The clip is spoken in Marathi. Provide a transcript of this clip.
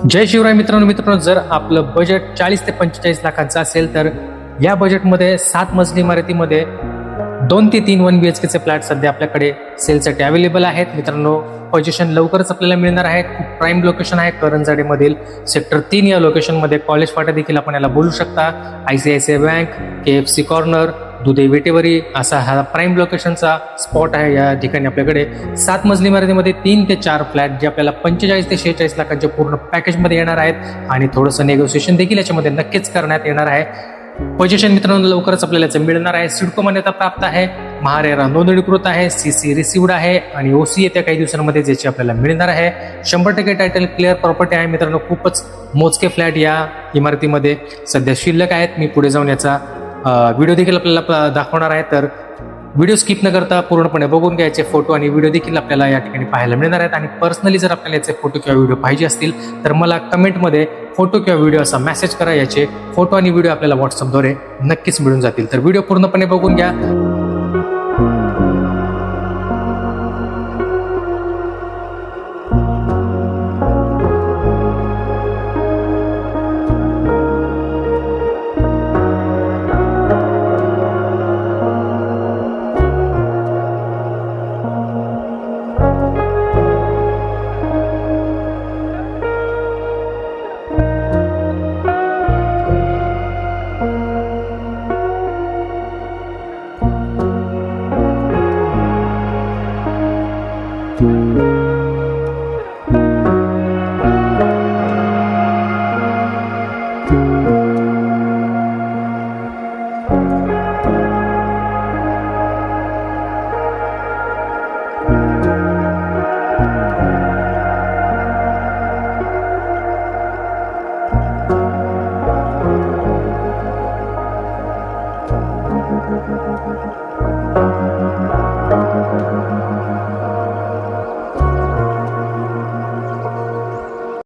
जय शिवराय मित्रांनो, जर आपलं बजेट 40 ते 45 लाखांचं असेल तर या बजेटमध्ये 7 मजली इमारतीमध्ये 2 ते 3 1 BHK चे फ्लॅट सध्या आपल्याकडे सेलसाठी अवेलेबल आहेत. मित्रांनो, पोझिशन लवकरच आपल्याला मिळणार आहे. खूप प्राईम लोकेशन आहे करंजाडेमधील सेक्टर 3 या लोकेशनमध्ये. कॉलेज फाटा देखील आपण याला बोलू शकता. ICICI बँक, KFC कॉर्नर, दुधे वेटेवरी असा हा प्राईम लोकेशनचा स्पॉट आहे. या ठिकाणी आपल्याकडे 7 मजली इमारतीमध्ये 3 ते 4 फ्लॅट जे आपल्याला 45 ते 46 लाखांच्या पूर्ण पॅकेजमध्ये येणार आहेत आणि थोडंसं नेगोसिएशन देखील याच्यामध्ये नक्कीच करण्यात येणार आहे. पोझिशन मित्रांनो लवकरच आपल्याला याचं मिळणार आहे. सिडको मान्यता प्राप्त आहे, महारेरा नोंदणीकृत आहे, CC रिसिव्ड आहे आणि OC येत्या काही दिवसांमध्ये ज्याची आपल्याला मिळणार आहे. 100% टायटल क्लिअर प्रॉपर्टी आहे मित्रांनो. खूपच मोजके फ्लॅट या इमारतीमध्ये सध्या शिल्लक आहेत. मी पुढे जाऊन याचा व्हिडिओ देखील आपल्याला दाखवणार आहे, तर व्हिडिओ स्किप न करता पूर्णपणे बघून घ्यायचे. फोटो आणि व्हिडिओ देखील आपल्याला या ठिकाणी पाहायला मिळणार आहेत. आणि पर्सनली जर आपल्याला याचे फोटो किंवा व्हिडिओ पाहिजे असतील तर मला कमेंटमध्ये फोटो किंवा व्हिडिओ असा मेसेज करा. याचे फोटो आणि व्हिडिओ आपल्याला व्हॉट्सअपद्वारे नक्कीच मिळून जातील. तर व्हिडिओ पूर्णपणे बघून घ्या.